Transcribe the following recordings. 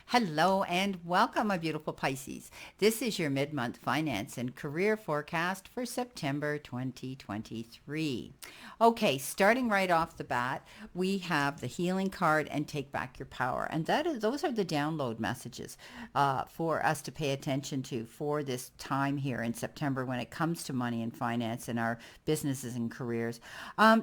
Hello and welcome, my beautiful Pisces. This is your mid-month finance and career forecast for September 2023. Okay, starting right off the bat, we have the healing card and take back your power. And those are the download messages for us to pay attention to for this time here in September when it comes to money and finance in our businesses and careers.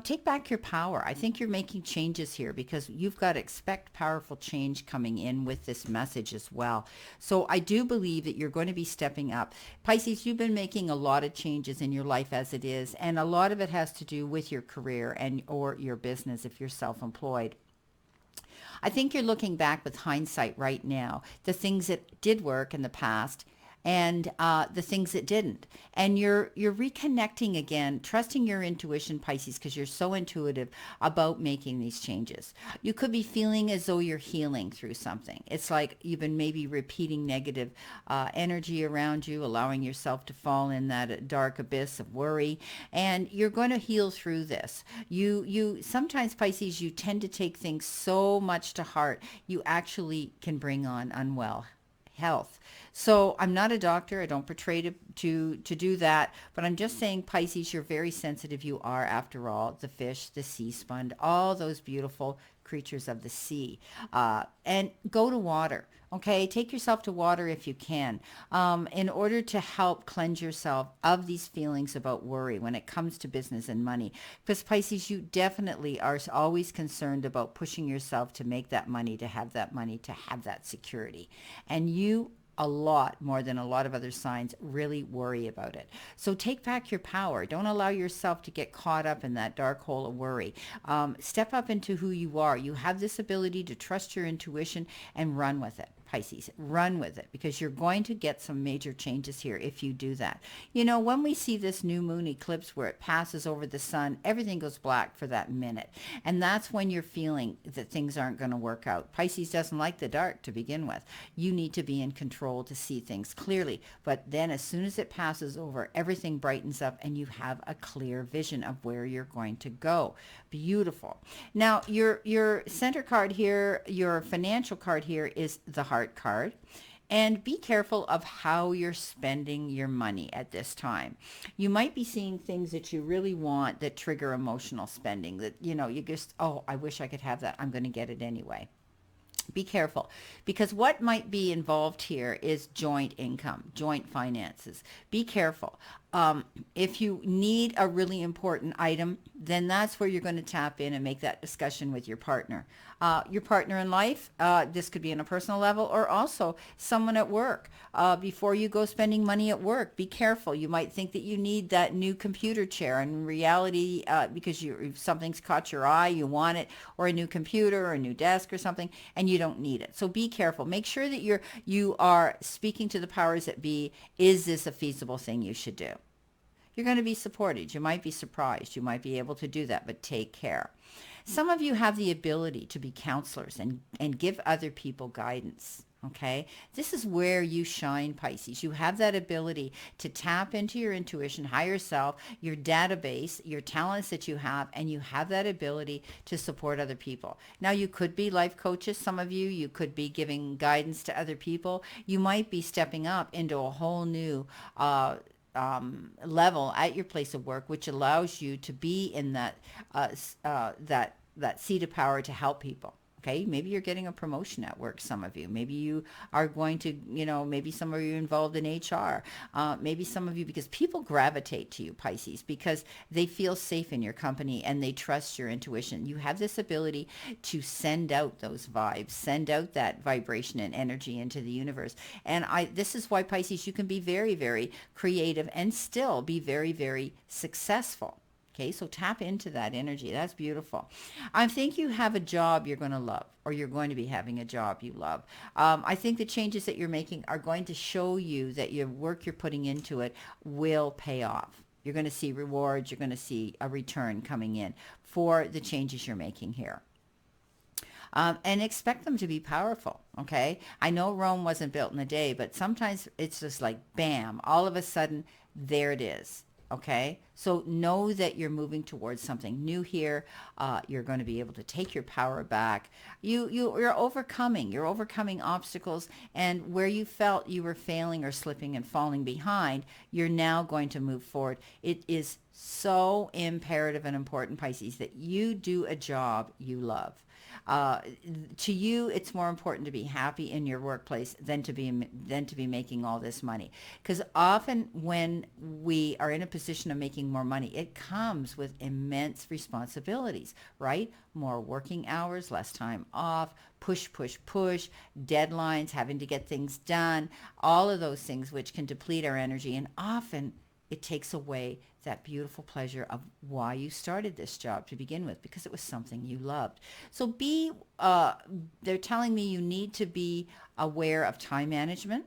Take back your power. I think you're making changes here because you've got to expect powerful change coming in with this message as well. So I do believe that you're going to be stepping up. Pisces, you've been making a lot of changes in your life as it is, and a lot of it has to do with your career and or your business if you're self-employed. I think you're looking back with hindsight right now, the things that did work in the past and the things that didn't. And you're reconnecting again, trusting your intuition, Pisces, because you're so intuitive about making these changes. You could be feeling as though you're healing through something. It's like you've been maybe repeating negative energy around you, allowing yourself to fall in that dark abyss of worry, and you're going to heal through this. You sometimes, Pisces, you tend to take things so much to heart, you actually can bring on unwell health. So I'm not a doctor. I don't portray to do that. But I'm just saying, Pisces, you're very sensitive. You are, after all, the fish, the sea sponge, all those beautiful creatures of the sea. And go to water. Okay, take yourself to water if you can, in order to help cleanse yourself of these feelings about worry when it comes to business and money. Because Pisces, you definitely are always concerned about pushing yourself to make that money, to have that money, to have that security. And you a lot more than a lot of other signs really worry about it. So take back your power. Don't allow yourself to get caught up in that dark hole of worry. Step up into who you are. You have this ability to trust your intuition and run with it. Pisces, run with it because you're going to get some major changes here if you do that. You know, when we see this new moon eclipse where it passes over the sun, everything goes black for that minute. And that's when you're feeling that things aren't going to work out. Pisces doesn't like the dark to begin with. You need to be in control to see things clearly. But then as soon as it passes over, everything brightens up and you have a clear vision of where you're going to go. Beautiful. Now, your center card here, your financial card here is the heart card. And be careful of how you're spending your money at this time. You might be seeing things that you really want that trigger emotional spending, that, you know, you just, oh, I wish I could have that. I'm going to get it anyway. Be careful because what might be involved here is joint income, joint finances. Be careful. If you need a really important item, then that's where you're going to tap in and make that discussion with your partner. Your partner in life, this could be on a personal level or also someone at work. Before you go spending money at work, be careful. You might think that you need that new computer chair, and in reality, because something's caught your eye, you want it, or a new computer or a new desk or something, and you don't need it. So be careful. Make sure that you are speaking to the powers that be. Is this a feasible thing you should do? You're going to be supported. You might be surprised. You might be able to do that, but take care. Some of you have the ability to be counselors and give other people guidance. Okay, this is where you shine, Pisces. You have that ability to tap into your intuition, higher self, your database, your talents that you have, and you have that ability to support other people. Now, you could be life coaches, some of you. You could be giving guidance to other people. You might be stepping up into a whole new level at your place of work, which allows you to be in that seat of power to help people. Okay, maybe you're getting a promotion at work, some of you. Maybe you are going to, maybe some of you involved in HR. Maybe some of you, because people gravitate to you, Pisces, because they feel safe in your company and they trust your intuition. You have this ability to send out those vibes, send out that vibration and energy into the universe. And this is why, Pisces, you can be very, very creative and still be very, very successful. Okay, so tap into that energy. That's beautiful. I think you have a job you're going to love, or you're going to be having a job you love. I think the changes that you're making are going to show you that your work you're putting into it will pay off. You're going to see rewards. You're going to see a return coming in for the changes you're making here. And expect them to be powerful, okay? I know Rome wasn't built in a day, but sometimes it's just like, bam, all of a sudden, there it is. Okay, so know that you're moving towards something new here. You're going to be able to take your power back. You're overcoming obstacles, and where you felt you were failing or slipping and falling behind, you're now going to move forward. It is so imperative and important, Pisces, that you do a job you love. Uh, to you, it's more important to be happy in your workplace than to be making all this money. Because often when we are in a position of making more money, it comes with immense responsibilities, right? More working hours, less time off, push, push, push, deadlines, having to get things done, all of those things which can deplete our energy, and often it takes away that beautiful pleasure of why you started this job to begin with, because it was something you loved. So they're telling me you need to be aware of time management.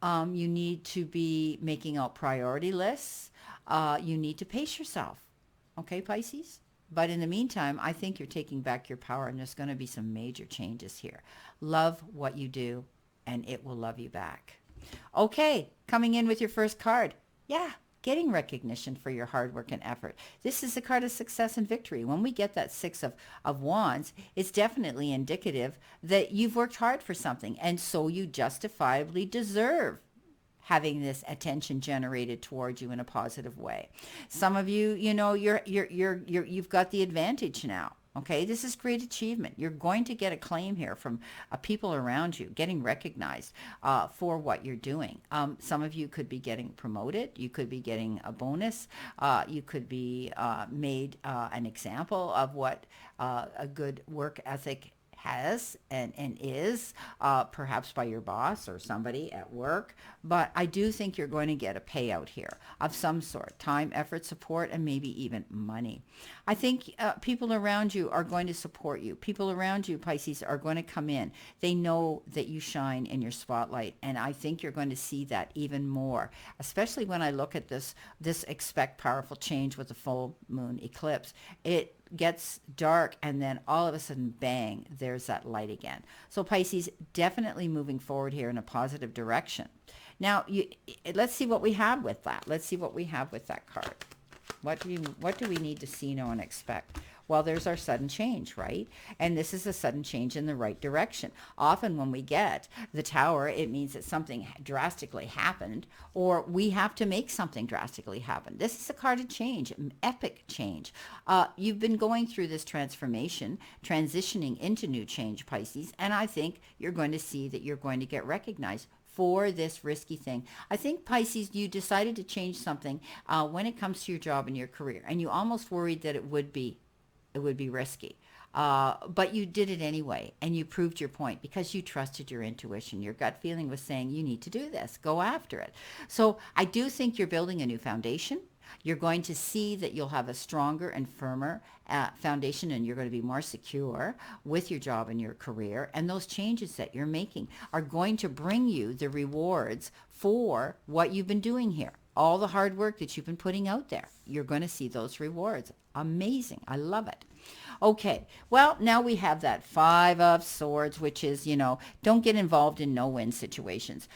You need to be making out priority lists. You need to pace yourself. Okay, Pisces? But in the meantime, I think you're taking back your power, and there's going to be some major changes here. Love what you do, and it will love you back. Okay, coming in with your first card. Yeah, getting recognition for your hard work and effort. This is a card of success and victory. When we get that Six of Wands, it's definitely indicative that you've worked hard for something, and so you justifiably deserve having this attention generated towards you in a positive way. Some of you, you've got the advantage now. Okay, this is great achievement. You're going to get acclaim here from people around you, getting recognized for what you're doing. Some of you could be getting promoted. You could be getting a bonus. You could be made an example of what a good work ethic has and is, perhaps by your boss or somebody at work. But I do think you're going to get a payout here of some sort: time, effort, support, and maybe even money. I think people around you are going to support you. People around you, Pisces, are going to come in. They know that you shine in your spotlight, and I think you're going to see that even more, especially when I look at this expect powerful change with the full moon eclipse. It gets dark, and then all of a sudden, bang, there's that light again. So Pisces, definitely moving forward here in a positive direction. Now, let's see what we have with that. Let's see what we have with that card. What do we need to see, know, and expect? Well, there's our sudden change, right? And this is a sudden change in the right direction. Often when we get the Tower, it means that something drastically happened, or we have to make something drastically happen. This is a card of change, an epic change. You've been going through this transformation, transitioning into new change, Pisces, and I think you're going to see that you're going to get recognized for this risky thing. I think, Pisces, you decided to change something when it comes to your job and your career, and you almost worried that it would be risky. But you did it anyway, and you proved your point because you trusted your intuition. Your gut feeling was saying, you need to do this. Go after it. So I do think you're building a new foundation. You're going to see that you'll have a stronger and firmer foundation, and you're going to be more secure with your job and your career. And those changes that you're making are going to bring you the rewards for what you've been doing here. All the hard work that you've been putting out there, you're going to see those rewards. Amazing. I love it. Okay, well, now we have that Five of Swords, which is, don't get involved in no-win situations.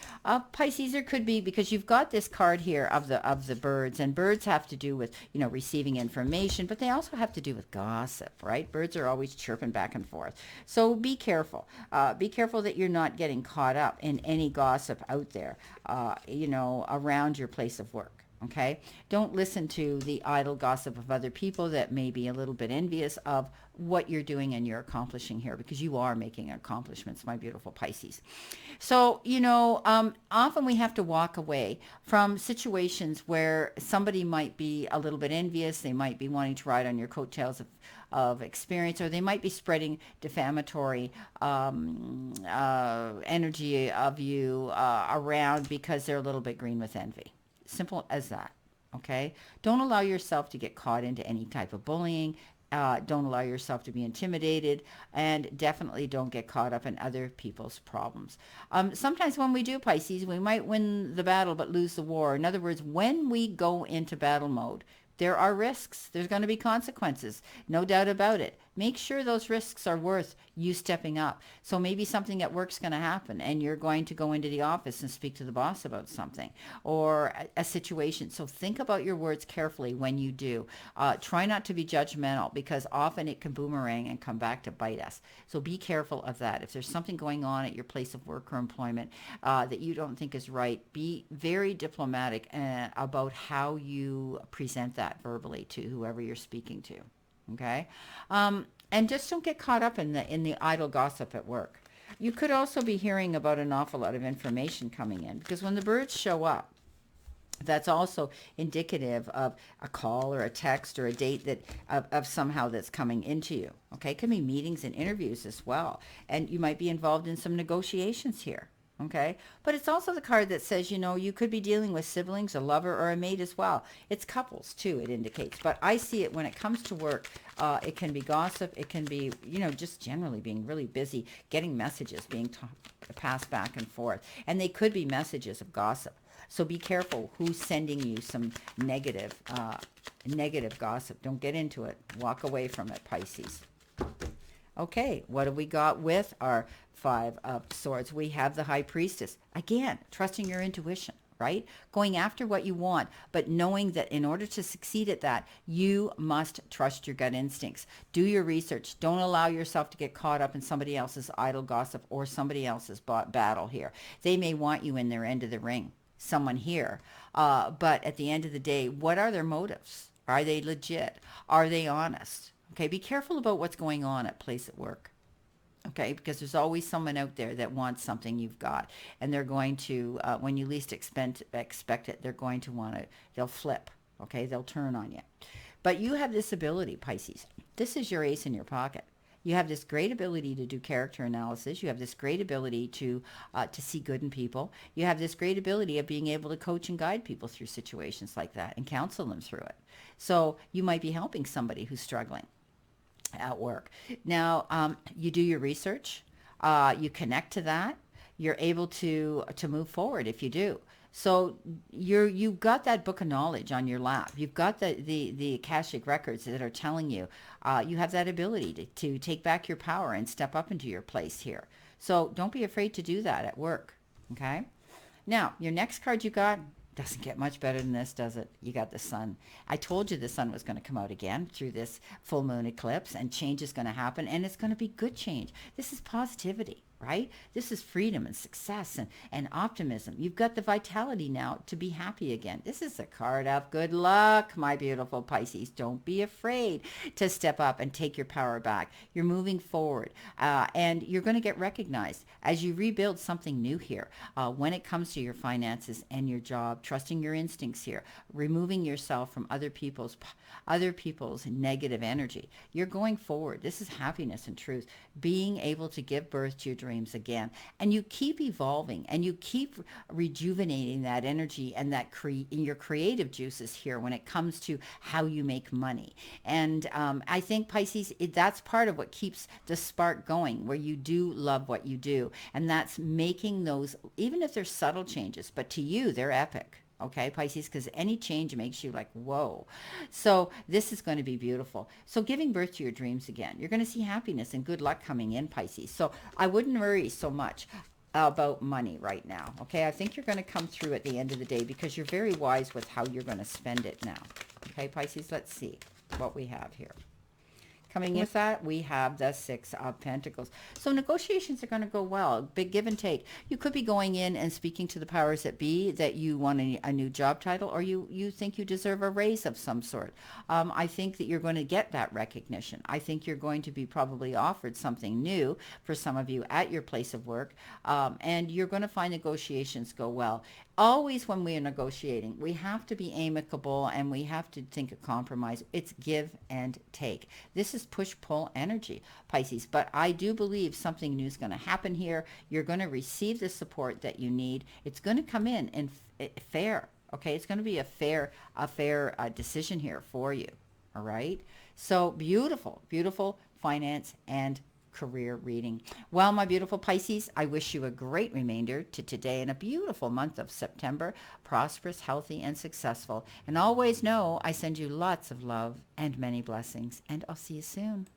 Pisces, there could be, because you've got this card here of the birds, and birds have to do with, receiving information, but they also have to do with gossip, right? Birds are always chirping back and forth. So be careful. Be careful that you're not getting caught up in any gossip out there, around your place of work. Okay, don't listen to the idle gossip of other people that may be a little bit envious of what you're doing and you're accomplishing here, because you are making accomplishments, my beautiful Pisces. So, often we have to walk away from situations where somebody might be a little bit envious. They might be wanting to ride on your coattails of experience, or they might be spreading defamatory energy of you around because they're a little bit green with envy. Simple as that, okay? Don't allow yourself to get caught into any type of bullying. Don't allow yourself to be intimidated, and definitely don't get caught up in other people's problems. Sometimes when we do, Pisces, we might win the battle but lose the war. In other words, when we go into battle mode, there are risks. There's going to be consequences, no doubt about it. make sure those risks are worth you stepping up. So maybe something at work's going to happen and you're going to go into the office and speak to the boss about something or a situation. So think about your words carefully when you do. Try not to be judgmental because often it can boomerang and come back to bite us. So be careful of that. If there's something going on at your place of work or employment that you don't think is right, be very diplomatic about how you present that verbally to whoever you're speaking to. Okay, and just don't get caught up in the idle gossip at work. You could also be hearing about an awful lot of information coming in because when the birds show up, that's also indicative of a call or a text or a date that of somehow that's coming into you. Okay, it can be meetings and interviews as well, and you might be involved in some negotiations here. Okay, but it's also the card that says, you could be dealing with siblings, a lover, or a mate as well. It's couples too, it indicates. But I see it when it comes to work. It can be gossip. It can be, just generally being really busy, getting messages being passed back and forth. And they could be messages of gossip. So be careful who's sending you some negative gossip. Don't get into it. Walk away from it, Pisces. Okay, what have we got with our Five of Swords? We have the High Priestess. Again, trusting your intuition, right? Going after what you want, but knowing that in order to succeed at that, you must trust your gut instincts. Do your research. Don't allow yourself to get caught up in somebody else's idle gossip or somebody else's battle here. They may want you in their end of the ring, someone here. But at the end of the day, what are their motives? Are they legit? Are they honest? Okay, be careful about what's going on at place at work. Okay, because there's always someone out there that wants something you've got. And they're going to, when you least expect it, they're going to want to, they'll flip. Okay, they'll turn on you. But you have this ability, Pisces. This is your ace in your pocket. You have this great ability to do character analysis. You have this great ability to see good in people. You have this great ability of being able to coach and guide people through situations like that and counsel them through it. So you might be helping somebody who's struggling at work. Now, you do your research. You connect to that. You're able to move forward if you do. So you've got that book of knowledge on your lap. You've got the Akashic records that are telling you you have that ability to take back your power and step up into your place here. So don't be afraid to do that at work. Okay. Now, your next card you got doesn't get much better than this, does it? You got the sun. I told you the sun was going to come out again through this full moon eclipse and change is going to happen and it's going to be good change. This is positivity, right? This is freedom and success and optimism. You've got the vitality now to be happy again. This is a card of good luck, my beautiful Pisces. Don't be afraid to step up and take your power back. You're moving forward and you're going to get recognized as you rebuild something new here. When it comes to your finances and your job, trusting your instincts here, removing yourself from other people's negative energy. You're going forward. This is happiness and truth. Being able to give birth to your dreams again. And you keep evolving and you keep rejuvenating that energy and that in your creative juices here when it comes to how you make money. And I think Pisces, that's part of what keeps the spark going, where you do love what you do. And that's making those, even if they're subtle changes, but to you, they're epic. Okay, Pisces, because any change makes you like, whoa. So this is going to be beautiful. So giving birth to your dreams again. You're going to see happiness and good luck coming in, Pisces. So I wouldn't worry so much about money right now. Okay, I think you're going to come through at the end of the day because you're very wise with how you're going to spend it now. Okay, Pisces, let's see what we have here. Coming with that, we have the Six of Pentacles. So negotiations are going to go well. Big give and take. You could be going in and speaking to the powers that be that you want a new job title or you think you deserve a raise of some sort. I think that you're going to get that recognition. I think you're going to be probably offered something new for some of you at your place of work. And you're going to find negotiations go well. Always when we are negotiating, we have to be amicable and we have to think of compromise. It's give and take. This is push-pull energy, Pisces. But I do believe something new is going to happen here. You're going to receive the support that you need. It's going to come in fair. Okay, it's going to be a fair decision here for you. All right. So beautiful, beautiful finance and career reading. Well, my beautiful Pisces, I wish you a great remainder to today and a beautiful month of September, prosperous, healthy, and successful. And always know I send you lots of love and many blessings, and I'll see you soon.